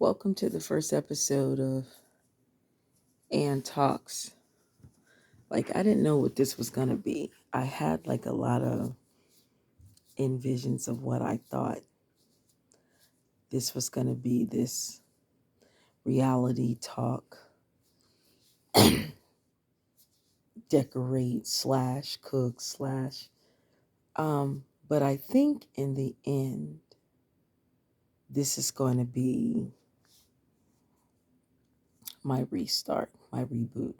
Welcome to the first episode of Ann Talks. I didn't know what this was going to be. I had a lot of envisions of what I thought this was going to be, this reality talk, decorate slash cook slash. But I think in the end, this is going to be my restart, my reboot.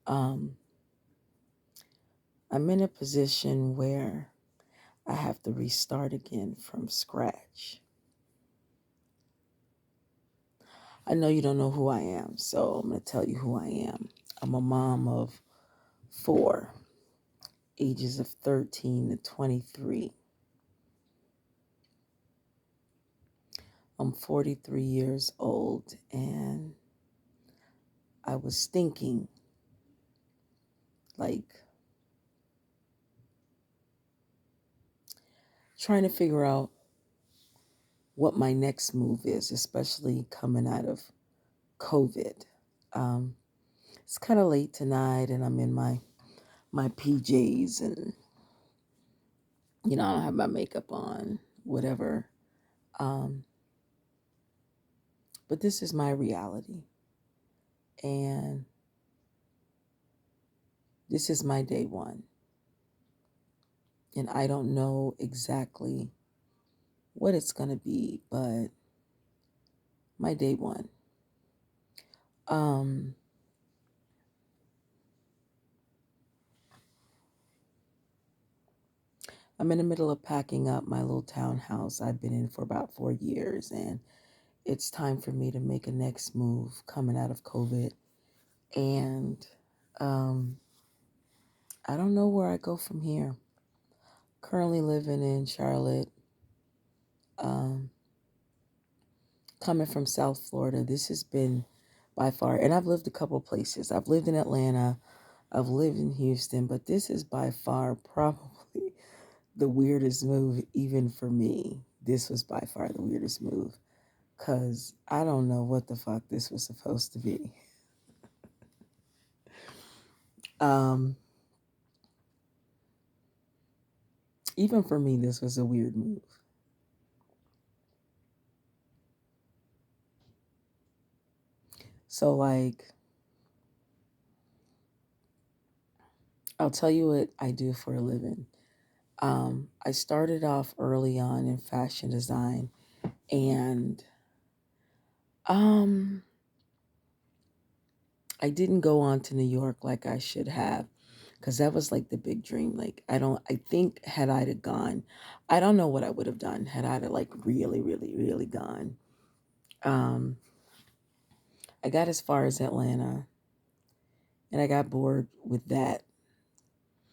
Um, I'm in a position where I have to restart again from scratch. I know you don't know who I am, so I'm going to tell you who I am. I'm a mom of four, ages of 13 to 23. I'm 43 years old, and I was thinking, like, trying to figure out what my next move is, especially coming out of COVID. Um, it's kind of late tonight, and I'm in my PJs, and I don't have my makeup on, whatever. Um, but this is my reality, and this is my day one. And I don't know exactly what it's going to be, but my day one. Um, I'm in the middle of packing up my little townhouse I've been in for about 4 years, and it's time for me to make a next move coming out of COVID. And um, I don't know where I go from here. Currently living in Charlotte, um, coming from South Florida. This has been by far, and I've lived a couple places. I've lived in Atlanta, I've lived in Houston, but this is by far probably the weirdest move, even for me. This was by far the weirdest move because I don't know what the fuck this was supposed to be. Um, Even for me, this was a weird move. So, I'll tell you what I do for a living. I started off early on in fashion design, and um, I didn't go on to New York like I should have because that was like the big dream. I think had I have gone, I don't know what I would have done had I have really, really, really gone. Um, I got as far as Atlanta and I got bored with that.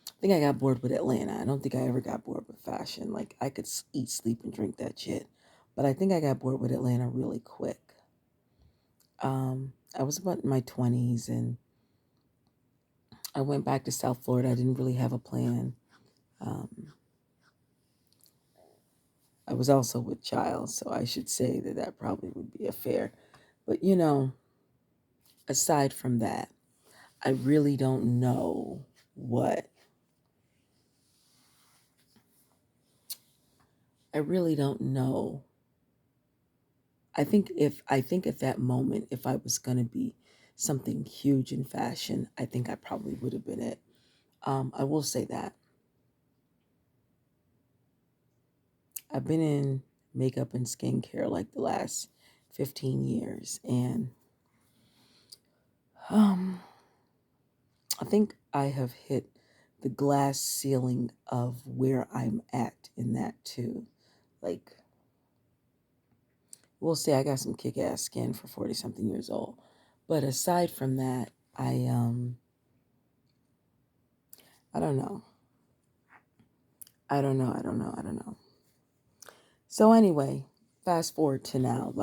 I think I got bored with Atlanta. I don't think I ever got bored with fashion. Like I could eat, sleep, and drink that shit. But I think I got bored with Atlanta really quick. I was about in my 20s and I went back to South Florida. I didn't really have a plan. Um, I was also with child, so I should say that probably would be a fair. But aside from that, I really don't know what. I really don't know. I think at that moment, if I was gonna be something huge in fashion, I think I probably would have been it. I will say that I've been in makeup and skincare like the last 15 years, and um, I think I have hit the glass ceiling of where I'm at in that too. Like, we'll say I got some kick ass skin for 40 something years old. But aside from that, I don't know. I don't know. So anyway, fast forward to now,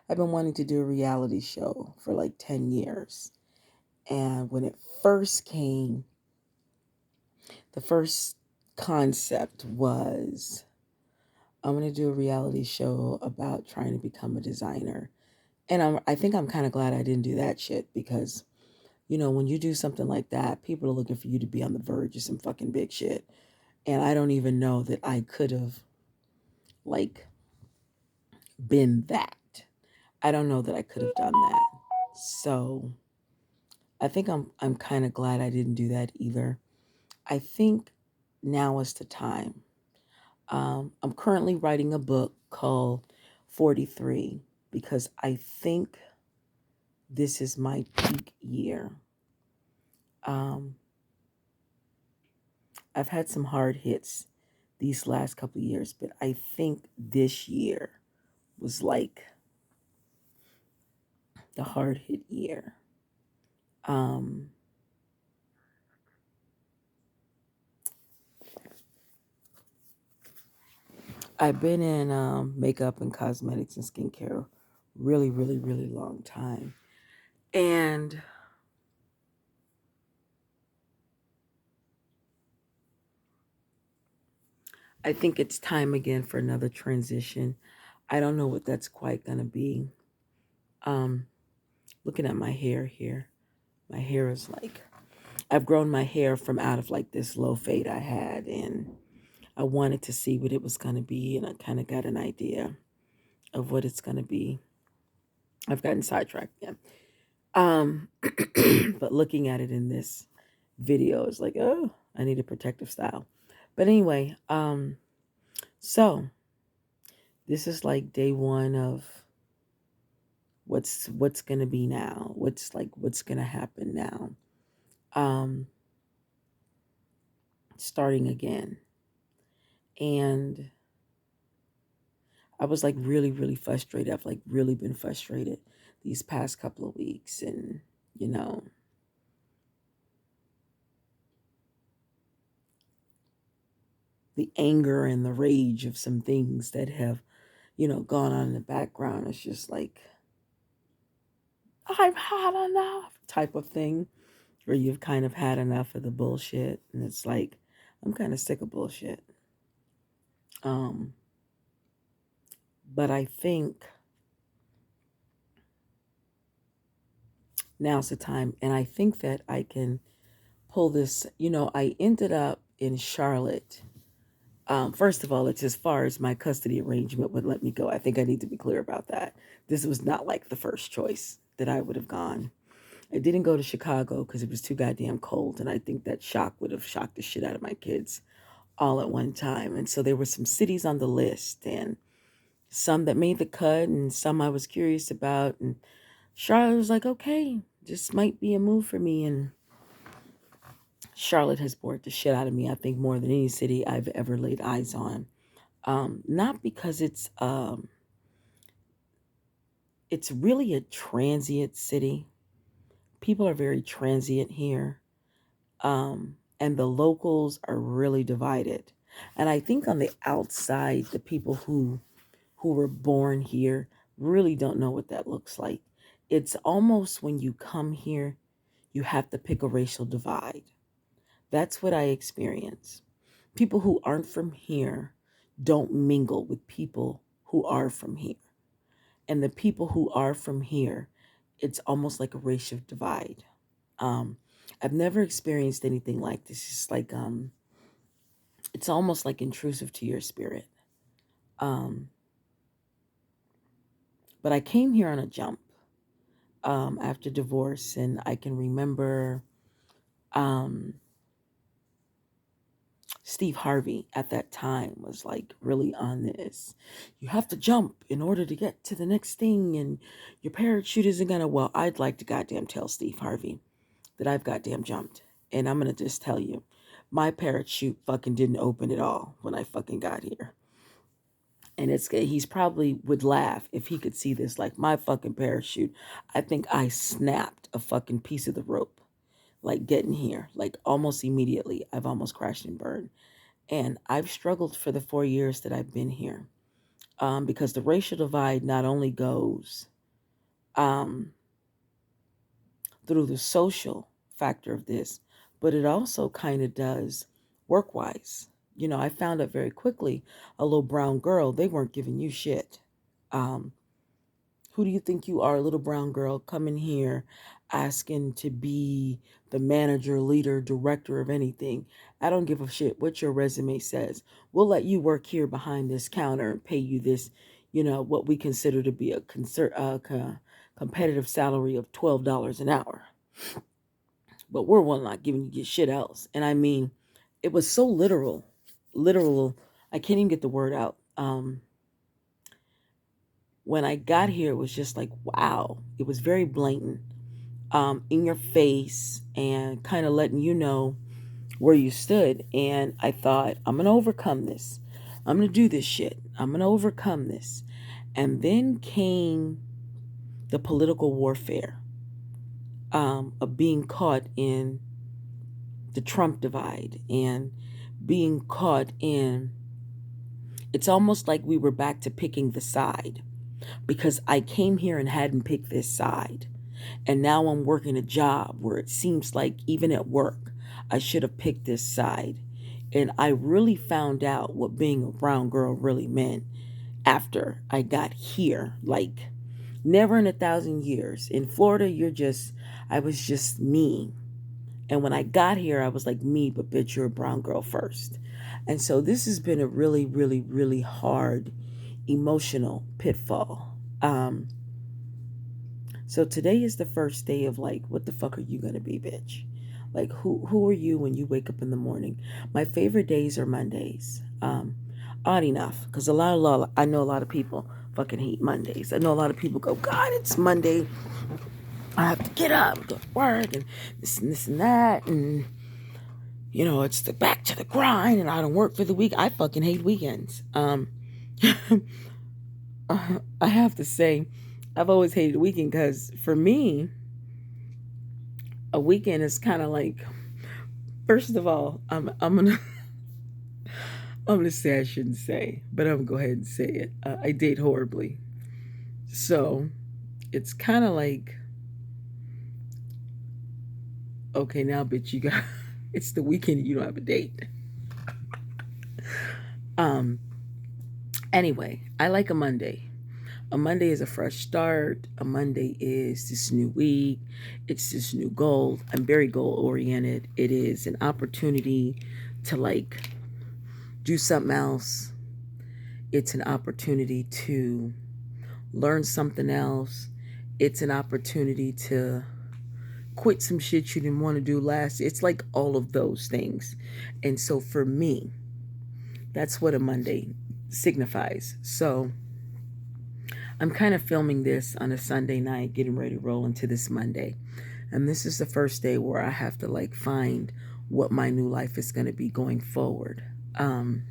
I've been wanting to do a reality show for like 10 years. And when it first came, the first concept was I'm gonna do a reality show about trying to become a designer. And I think I'm kind of glad I didn't do that shit because, when you do something like that, people are looking for you to be on the verge of some fucking big shit. And I don't even know that I could have, like, been that. I don't know that I could have done that. So I think I'm kind of glad I didn't do that either. I think now is the time. I'm currently writing a book called 43 because I think this is my peak year. Um, I've had some hard hits these last couple of years, but I think this year was like the hard hit year. Um, I've been in makeup and cosmetics and skincare really, really, really long time. And I think it's time again for another transition. I don't know what that's quite going to be. Um, Looking at my hair here, my hair is like, I've grown my hair from out of like this low fade I had, and I wanted to see what it was going to be, and I kind of got an idea of what it's going to be. I've gotten sidetracked again. But looking at it in this video is like, oh, I need a protective style. But anyway, so this is like day one of what's gonna be now. What's gonna happen now. Um, Starting again. And I was like really, really frustrated. I've like really been frustrated these past couple of weeks. And, you know, the anger and the rage of some things that have, gone on in the background. It's just like, I've had enough type of thing where you've kind of had enough of the bullshit. And it's like, I'm kind of sick of bullshit. Um, but I think now's the time. And I think that I can pull this. I ended up in Charlotte. First of all, it's as far as my custody arrangement would let me go. I think I need to be clear about that. This was not like the first choice that I would have gone. I didn't go to Chicago because it was too goddamn cold, and I think that shock would have shocked the shit out of my kids all at one time. And so there were some cities on the list, and some that made the cut, and some I was curious about. And Charlotte was like, okay, this might be a move for me. And Charlotte has bored the shit out of me, I think, more than any city I've ever laid eyes on. Not because it's really a transient city. People are very transient here. And the locals are really divided. And I think on the outside, the people who were born here really don't know what that looks like. It's almost when you come here, you have to pick a racial divide. That's what I experience. People who aren't from here don't mingle with people who are from here. And the people who are from here, it's almost like a racial divide. Um, I've never experienced anything like this. It's like it's almost like intrusive to your spirit. Um, but I came here on a jump after divorce, and I can remember um, Steve Harvey at that time was like really on this. You have to jump in order to get to the next thing, and your parachute isn't gonna. Well, I'd like to goddamn tell Steve Harvey that I've goddamn jumped, and I'm gonna just tell you, my parachute fucking didn't open at all when I fucking got here. And he's probably would laugh if he could see this. Like my fucking parachute, I think I snapped a fucking piece of the rope, like getting here, like almost immediately. I've almost crashed and burned. And I've struggled for the 4 years that I've been here, because the racial divide not only goes um, through the social factor of this, but it also kind of does work wise. I found out very quickly, a little brown girl, they weren't giving you shit. Um, who do you think you are, little brown girl, coming here asking to be the manager, leader, director of anything? I don't give a shit what your resume says. We'll let you work here behind this counter and pay you this, what we consider to be a competitive salary of $12 an hour. But we're one not giving you shit else. And I mean, it was so literal. I can't even get the word out. When I got here, it was just like, wow. It was very blatant, in your face, and kind of letting you know where you stood. And I thought, I'm going to overcome this. I'm going to do this shit. I'm going to overcome this. And then came the political warfare, of being caught in the Trump divide and being caught in. It's almost like we were back to picking the side, because I came here and hadn't picked this side. And now I'm working a job where it seems like even at work, I should have picked this side. And I really found out what being a brown girl really meant after I got here. Like, never in 1,000 years. In Florida, I was just me. And when I got here, I was like me, but bitch, you're a brown girl first. And so this has been a really, really, really hard emotional pitfall. So today is the first day of like, what the fuck are you gonna be, bitch? Like, who are you when you wake up in the morning? My favorite days are Mondays. Odd enough, because I know a lot of people fucking hate Mondays. I know a lot of people go, God, it's Monday. I have to get up, go to work, and this and that, and it's the back to the grind, and I don't work for the week. I fucking hate weekends. I have to say, I've always hated a weekend because for me, a weekend is kind of like, first of all, I'm gonna say, I shouldn't say, but I'm gonna go ahead and say it. I date horribly, so it's kind of like, okay, now, bitch, you got it's the weekend and you don't have a date. Um. Anyway, I like a Monday. A Monday is a fresh start. A Monday is this new week. It's this new goal. I'm very goal oriented. It is an opportunity to like do something else. It's an opportunity to learn something else. It's an opportunity to quit some shit you didn't want to do last. It's like all of those things. And so for me, that's what a Monday signifies. So I'm kind of filming this on a Sunday night, getting ready to roll into this Monday. And this is the first day where I have to like find what my new life is going to be going forward. I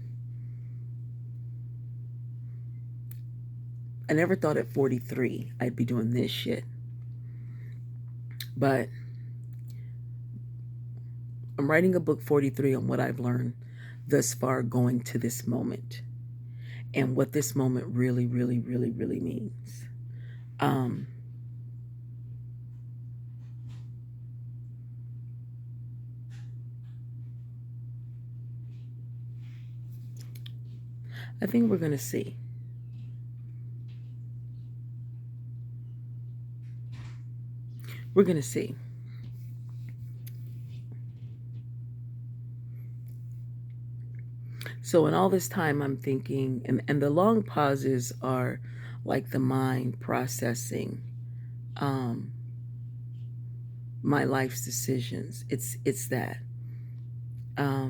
never thought at 43 I'd be doing this shit. But I'm writing a book, 43, on what I've learned thus far going to this moment and what this moment really, really, really, really means. I think we're going to see. We're going to see. So in all this time, I'm thinking, and the long pauses are like the mind processing my life's decisions. It's that. I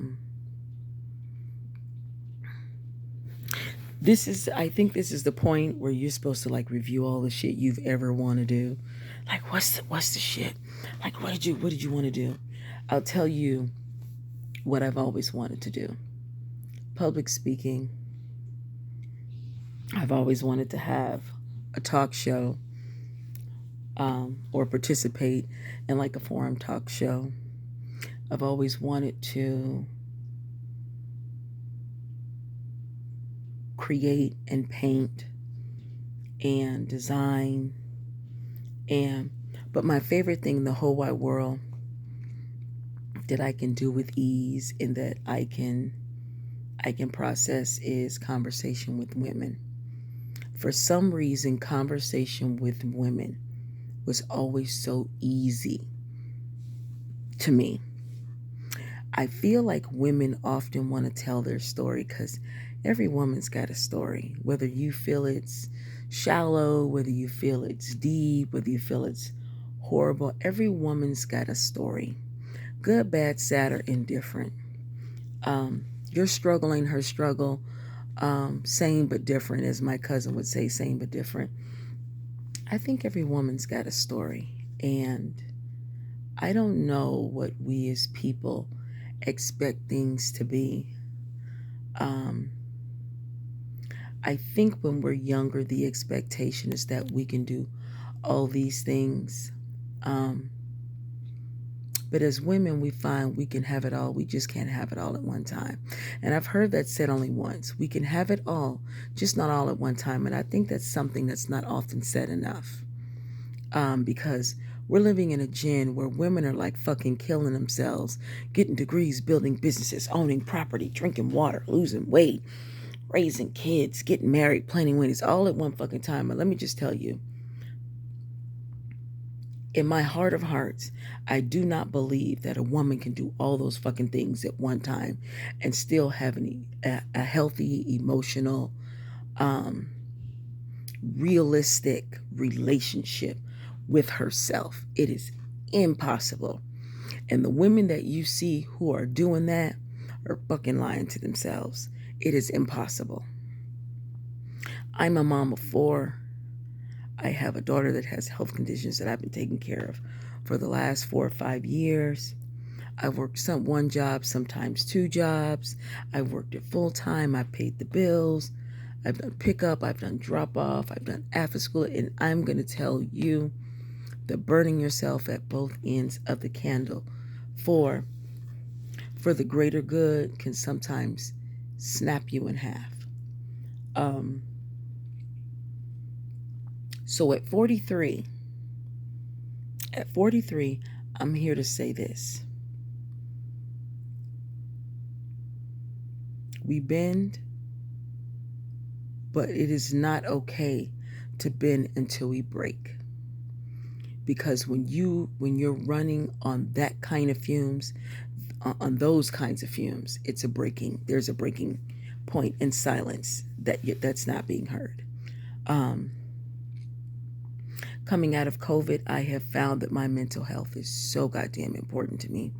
think this is the point where you're supposed to like review all the shit you've ever want to do. Like, what's the shit? Like, what did you want to do? I'll tell you what I've always wanted to do. Public speaking. I've always wanted to have a talk show, or participate in like a forum talk show. I've always wanted to create and paint and design, but my favorite thing in the whole wide world that I can do with ease and that I can I can process is conversation with women. For some reason, conversation with women was always so easy to me. I feel like women often want to tell their story because every woman's got a story. Whether you feel it's shallow, whether you feel it's deep, whether you feel it's horrible, every woman's got a story. Good, bad, sad, or indifferent. Your struggle ain't her struggle. Same but different, as my cousin would say, same but different. I think every woman's got a story. And I don't know what we as people expect things to be. Um, I think when we're younger, the expectation is that we can do all these things. Um, but as women, we find we can have it all. We just can't have it all at one time. And I've heard that said only once. We can have it all, just not all at one time. And I think that's something that's not often said enough. Because we're living in a gen where women are like fucking killing themselves, getting degrees, building businesses, owning property, drinking water, losing weight, raising kids, getting married, planning weddings, all at one fucking time. But let me just tell you, in my heart of hearts, I do not believe that a woman can do all those fucking things at one time and still have a healthy, emotional, um, realistic relationship with herself. It is impossible. And the women that you see who are doing that are fucking lying to themselves. It is impossible. I'm a mom of 4. I have a daughter that has health conditions that I've been taking care of for the last 4 or 5 years. I've worked one job, sometimes 2 jobs. I've worked it full time. I've paid the bills. I've done pickup. I've done drop off. I've done after school. And I'm going to tell you that burning yourself at both ends of the candle for the greater good can sometimes snap you in half. So at 43, I'm here to say this. We bend, but it is not okay to bend until we break. Because when you're running on that kind of fumes, on those kinds of fumes, there's a breaking point in silence that's not being heard. Coming out of COVID, I have found that my mental health is so goddamn important to me.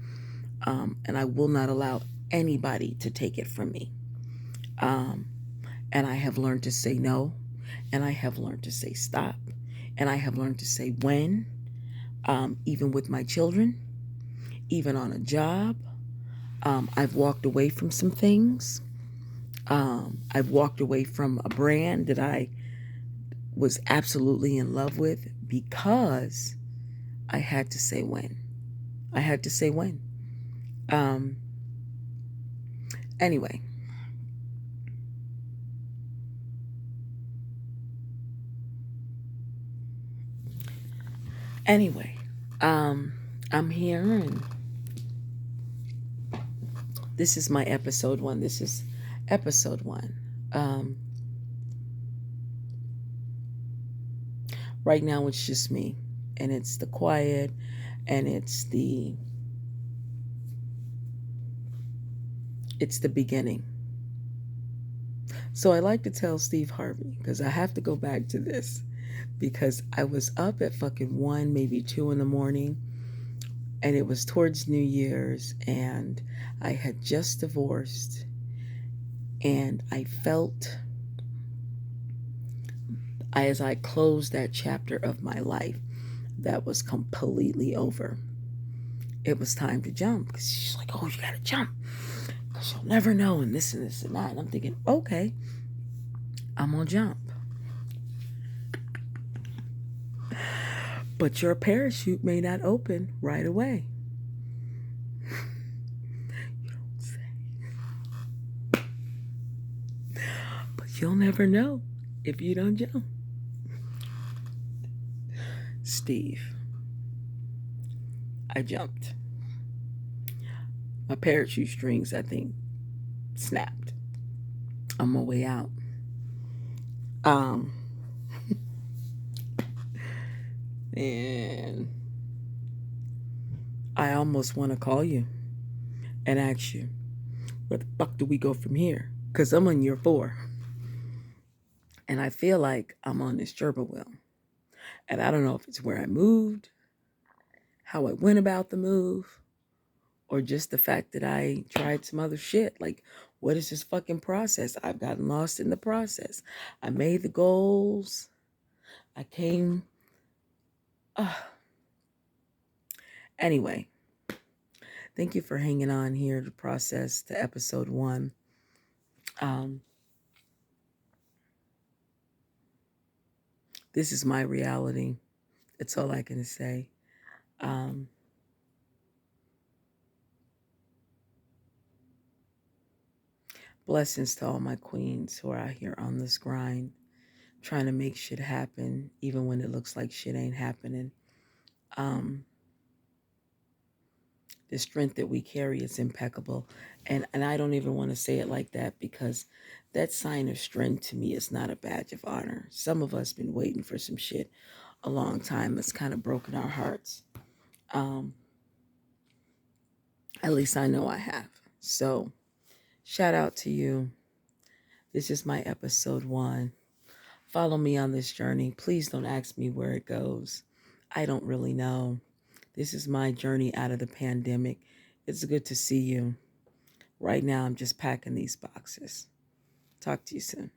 And I will not allow anybody to take it from me. And I have learned to say no, and I have learned to say stop, and I have learned to say when, even with my children, even on a job. I've walked away from some things. I've walked away from a brand that I was absolutely in love with because I had to say when. I had to say when. Anyway. I'm here and this is my episode 1. This is episode 1. Right now it's just me, and it's the quiet, and it's the beginning. So I like to tell Steve Harvey, because I have to go back to this, because I was up at fucking 1, maybe 2 in the morning, and it was towards New Year's, and I had just divorced, and I felt, as I closed that chapter of my life that was completely over, it was time to jump. Because she's like, oh, you gotta jump, because you'll never know, and this and this and that. And I'm thinking, okay, I'm gonna jump. But your parachute may not open right away. You don't say. But you'll never know if you don't jump. Steve, I jumped. My parachute strings, I think, snapped. on my way out. Um, and I almost want to call you and ask you, where the fuck do we go from here? Because I'm on year 4. And I feel like I'm on this gerbil wheel. And I don't know if it's where I moved, how I went about the move, or just the fact that I tried some other shit. Like, what is this fucking process? I've gotten lost in the process. I made the goals. I came. Anyway, thank you for hanging on here to process to episode 1. This is my reality. That's all I can say. Blessings to all my queens who are out here on this grind, trying to make shit happen, even when it looks like shit ain't happening. The strength that we carry is impeccable. And I don't even want to say it like that, because that sign of strength to me is not a badge of honor. Some of us been waiting for some shit a long time. It's kind of broken our hearts. At least I know I have. So shout out to you. This is my episode 1. Follow me on this journey. Please don't ask me where it goes. I don't really know. This is my journey out of the pandemic. It's good to see you. Right now, I'm just packing these boxes. Talk to you soon.